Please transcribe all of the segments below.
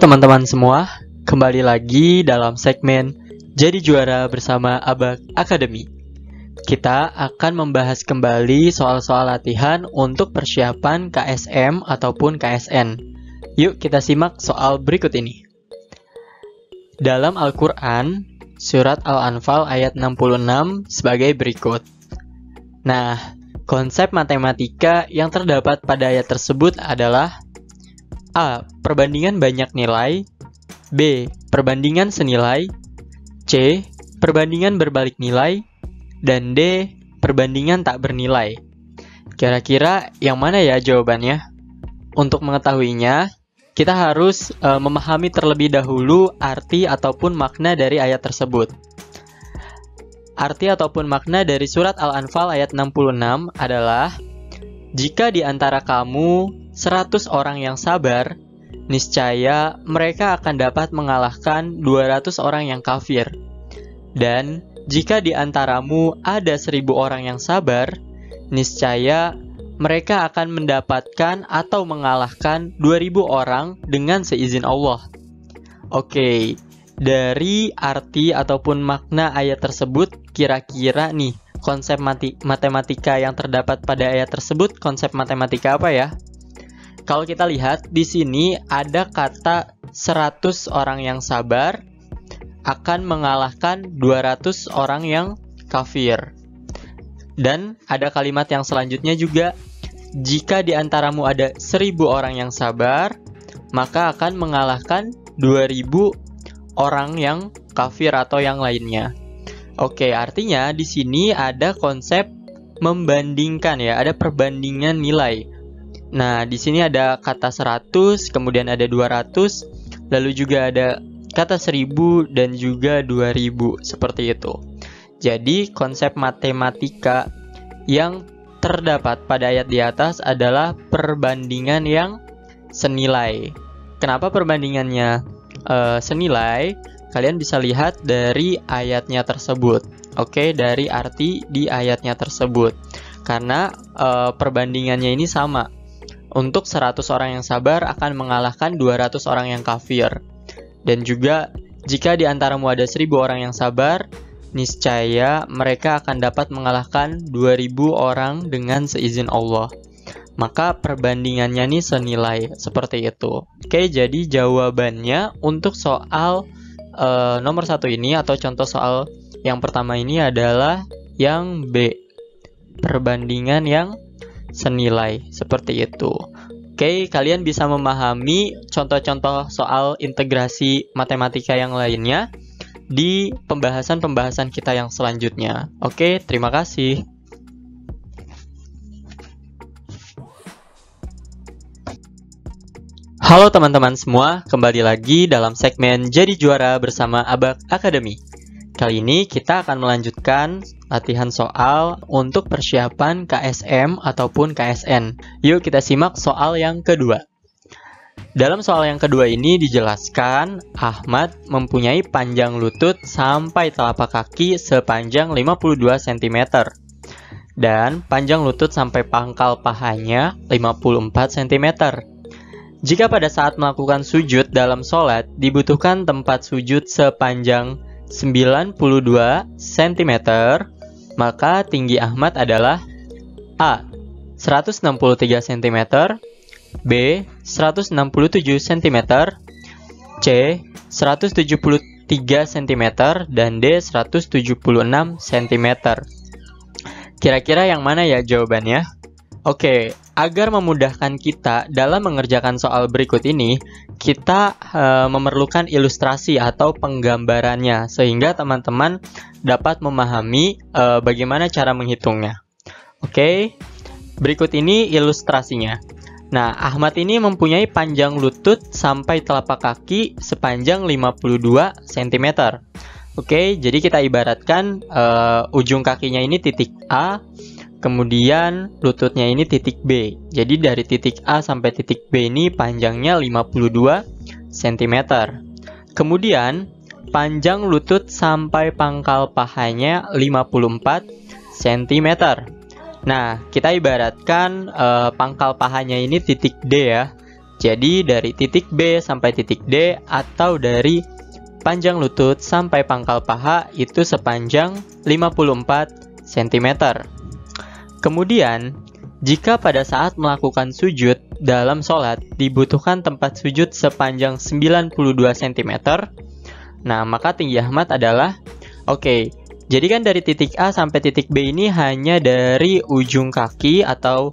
teman-teman semua, kembali lagi dalam segmen Jadi Juara bersama Abak Academy. Kita akan membahas kembali soal-soal latihan untuk persiapan KSM ataupun KSN. Yuk kita simak soal berikut ini. Dalam Al-Quran, surat Al-Anfal ayat 66 sebagai berikut. Nah, konsep matematika yang terdapat pada ayat tersebut adalah A. Perbandingan banyak nilai. B. Perbandingan senilai. C. Perbandingan berbalik nilai. Dan D. Perbandingan tak bernilai. Kira-kira yang mana ya jawabannya? Untuk mengetahuinya, kita harus memahami terlebih dahulu arti ataupun makna dari ayat tersebut. Arti ataupun makna dari surat Al-Anfal ayat 66 adalah, jika di antara kamu 100 orang yang sabar, niscaya mereka akan dapat mengalahkan 200 orang yang kafir. Dan jika di antaramu ada 1000 orang yang sabar, niscaya mereka akan mendapatkan atau mengalahkan 2000 orang dengan seizin Allah. Oke, dari arti ataupun makna ayat tersebut, kira-kira nih konsep matematika yang terdapat pada ayat tersebut, konsep matematika apa ya? Kalau kita lihat di sini ada kata 100 orang yang sabar akan mengalahkan 200 orang yang kafir. Dan ada kalimat yang selanjutnya juga, jika di antaramu ada 1000 orang yang sabar, maka akan mengalahkan 2000 orang yang kafir atau yang lainnya. Oke, artinya di sini ada konsep membandingkan ya, ada perbandingan nilai. Nah, di sini ada kata 100, kemudian ada 200, lalu juga ada kata 1000 dan juga 2000, seperti itu. Jadi, konsep matematika yang terdapat pada ayat di atas adalah perbandingan yang senilai. Kenapa perbandingannya senilai? Kalian bisa lihat dari ayatnya tersebut. Oke, dari arti di ayatnya tersebut. Karena perbandingannya ini sama. Untuk 100 orang yang sabar akan mengalahkan 200 orang yang kafir. Dan juga jika di antaramu ada 1000 orang yang sabar, niscaya mereka akan dapat mengalahkan 2000 orang dengan seizin Allah. Maka perbandingannya ini senilai, seperti itu. Oke, jadi jawabannya untuk soal nomor 1 ini atau contoh soal yang pertama ini adalah yang B. Perbandingan yang senilai, seperti itu. Oke, kalian bisa memahami contoh-contoh soal integrasi matematika yang lainnya di pembahasan-pembahasan kita yang selanjutnya. Oke, terima kasih. Halo teman-teman semua, kembali lagi dalam segmen Jadi Juara bersama Abak Academy. Kali ini kita akan melanjutkan latihan soal untuk persiapan KSM ataupun KSN. Yuk kita simak soal yang kedua. Dalam soal yang kedua ini dijelaskan Ahmad mempunyai panjang lutut sampai telapak kaki sepanjang 52 cm. Dan panjang lutut sampai pangkal pahanya 54 cm. Jika pada saat melakukan sujud dalam sholat dibutuhkan tempat sujud sepanjang 92 cm, maka tinggi Ahmad adalah A. 163 cm, B. 167 cm, C. 173 cm, dan D. 176 cm. Kira-kira yang mana ya jawabannya? Oke, agar memudahkan kita dalam mengerjakan soal berikut ini, kita memerlukan ilustrasi atau penggambarannya, sehingga teman-teman dapat memahami bagaimana cara menghitungnya. Oke, berikut ini ilustrasinya. Nah, Ahmad ini mempunyai panjang lutut sampai telapak kaki sepanjang 52 cm. Oke, jadi kita ibaratkan ujung kakinya ini titik A, kemudian lututnya ini titik B. Jadi dari titik A sampai titik B ini panjangnya 52 cm. Kemudian panjang lutut sampai pangkal pahanya 54 cm. Nah, kita ibaratkan pangkal pahanya ini titik D ya. Jadi dari titik B sampai titik D atau dari panjang lutut sampai pangkal paha itu sepanjang 54 cm. Kemudian, jika pada saat melakukan sujud dalam sholat dibutuhkan tempat sujud sepanjang 92 cm, nah maka tinggi Ahmad adalah, jadi kan dari titik A sampai titik B ini hanya dari ujung kaki atau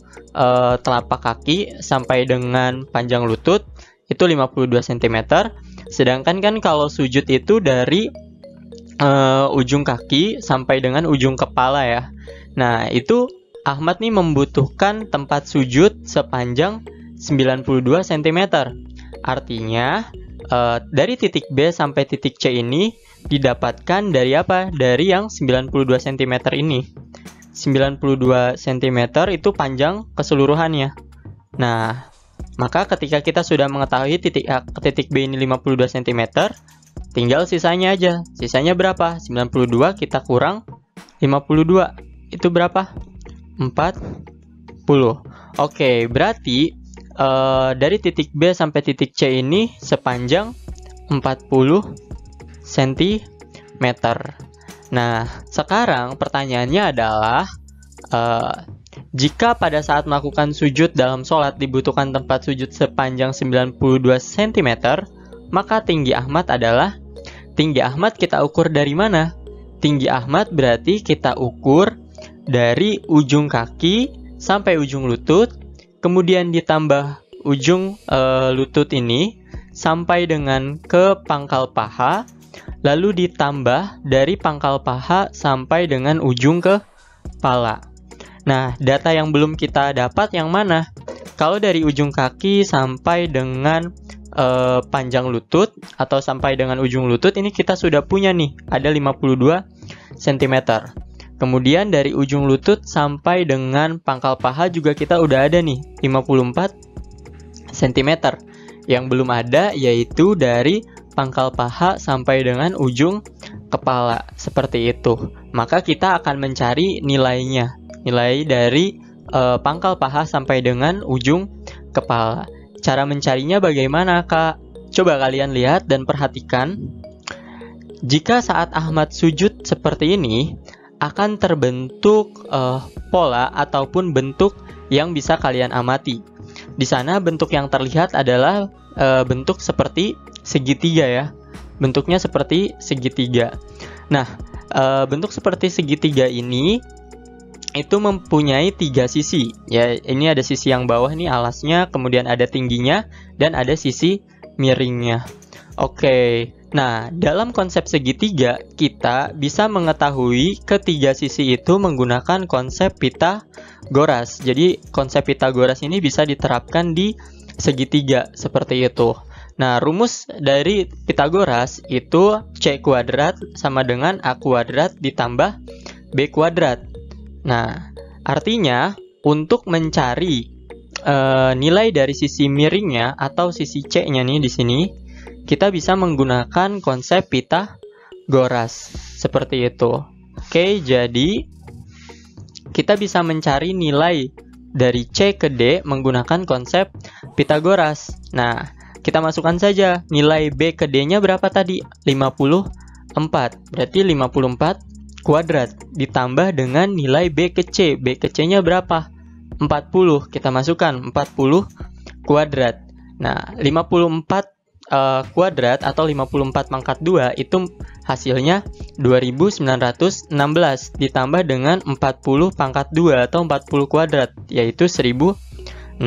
telapak kaki sampai dengan panjang lutut itu 52 cm. Sedangkan kan kalau sujud itu dari ujung kaki sampai dengan ujung kepala ya. Nah, itu Ahmad nih membutuhkan tempat sujud sepanjang 92 cm. Artinya, dari titik B sampai titik C ini didapatkan dari apa? Dari yang 92 cm ini. 92 cm itu panjang keseluruhannya. Nah, maka ketika kita sudah mengetahui titik A ke titik B ini 52 cm, tinggal sisanya aja. Sisanya berapa? 92 kita kurang 52. Itu berapa? 40. Berarti dari titik B sampai titik C ini sepanjang 40 cm. Nah, sekarang pertanyaannya adalah jika pada saat melakukan sujud dalam sholat dibutuhkan tempat sujud sepanjang 92 cm, maka tinggi Ahmad kita ukur dari mana? Tinggi Ahmad berarti kita ukur dari ujung kaki sampai ujung lutut, kemudian ditambah ujung lutut ini sampai dengan ke pangkal paha, lalu ditambah dari pangkal paha sampai dengan ujung kepala. Nah, data yang belum kita dapat yang mana? Kalau dari ujung kaki sampai dengan panjang lutut atau sampai dengan ujung lutut ini kita sudah punya nih, ada 52 cm. Kemudian dari ujung lutut sampai dengan pangkal paha juga kita udah ada nih, 54 cm. Yang belum ada yaitu dari pangkal paha sampai dengan ujung kepala, seperti itu. Maka kita akan mencari nilainya, nilai dari pangkal paha sampai dengan ujung kepala. Cara mencarinya bagaimana, Kak? Coba kalian lihat dan perhatikan. Jika saat Ahmad sujud seperti ini, akan terbentuk pola ataupun bentuk yang bisa kalian amati. Di sana bentuk yang terlihat adalah bentuk seperti segitiga ya. Bentuknya seperti segitiga. Nah, bentuk seperti segitiga ini itu mempunyai 3 sisi. Ya, ini ada sisi yang bawah nih alasnya, kemudian ada tingginya dan ada sisi miringnya. Nah, dalam konsep segitiga, kita bisa mengetahui ketiga sisi itu menggunakan konsep Pitagoras. Jadi, konsep Pitagoras ini bisa diterapkan di segitiga, seperti itu. Nah, rumus dari Pitagoras itu C kuadrat sama dengan A kuadrat ditambah B kuadrat. Nah, artinya, untuk mencari nilai dari sisi miringnya atau sisi C-nya nih di sini, kita bisa menggunakan konsep Pitagoras seperti itu. Jadi kita bisa mencari nilai dari C ke D menggunakan konsep Pitagoras. Nah, kita masukkan saja nilai B ke D-nya berapa tadi? 54. Berarti 54 kuadrat ditambah dengan nilai B ke C. B ke C-nya berapa? 40. Kita masukkan 40 kuadrat. Nah, 54 kuadrat atau 54 pangkat 2 itu hasilnya 2916 ditambah dengan 40 pangkat 2 atau 40 kuadrat yaitu 1600.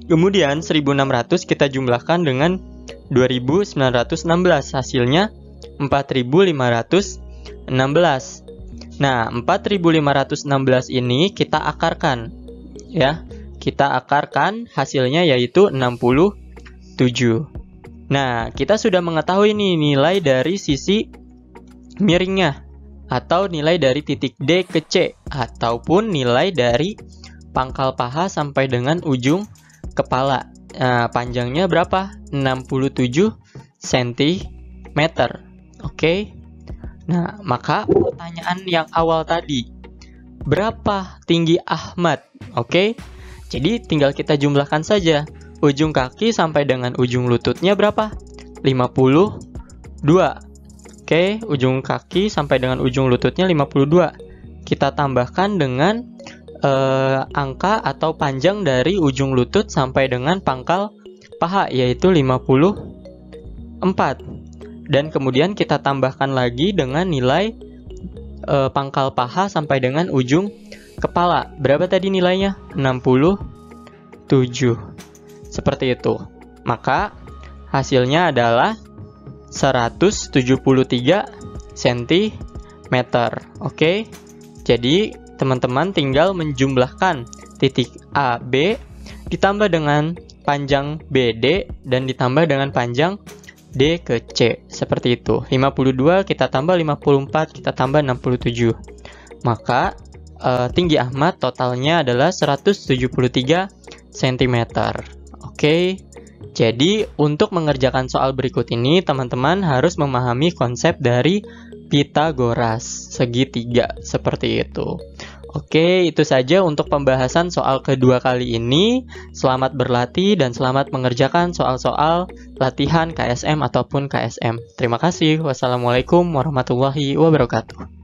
Kemudian 1600 kita jumlahkan dengan 2916 hasilnya 4516. Nah, 4516 ini kita akarkan ya. Kita akarkan hasilnya yaitu 67. Nah, kita sudah mengetahui nih nilai dari sisi miringnya atau nilai dari titik D ke C ataupun nilai dari pangkal paha sampai dengan ujung kepala. Nah, panjangnya berapa? 67 cm. Nah, maka pertanyaan yang awal tadi, berapa tinggi Ahmad? Jadi tinggal kita jumlahkan saja. ujung kaki sampai dengan ujung lututnya berapa? 52. Oke, ujung kaki sampai dengan ujung lututnya 52. Kita tambahkan dengan angka atau panjang dari ujung lutut sampai dengan pangkal paha, yaitu 54. Dan kemudian kita tambahkan lagi dengan nilai pangkal paha sampai dengan ujung kepala. Berapa tadi nilainya? 67. Seperti itu. Maka hasilnya adalah 173 cm. Oke. Jadi teman-teman tinggal menjumlahkan titik A, B ditambah dengan panjang BD dan ditambah dengan panjang D ke C. Seperti itu. 52 kita tambah 54, kita tambah 67. Maka tinggi Ahmad totalnya adalah 173 cm. Oke. Jadi untuk mengerjakan soal berikut ini, teman-teman harus memahami konsep dari Pythagoras segitiga seperti itu. Oke, itu saja untuk pembahasan soal kedua kali ini. Selamat berlatih dan selamat mengerjakan soal-soal latihan KSM ataupun KSM. Terima kasih. Wassalamualaikum warahmatullahi wabarakatuh.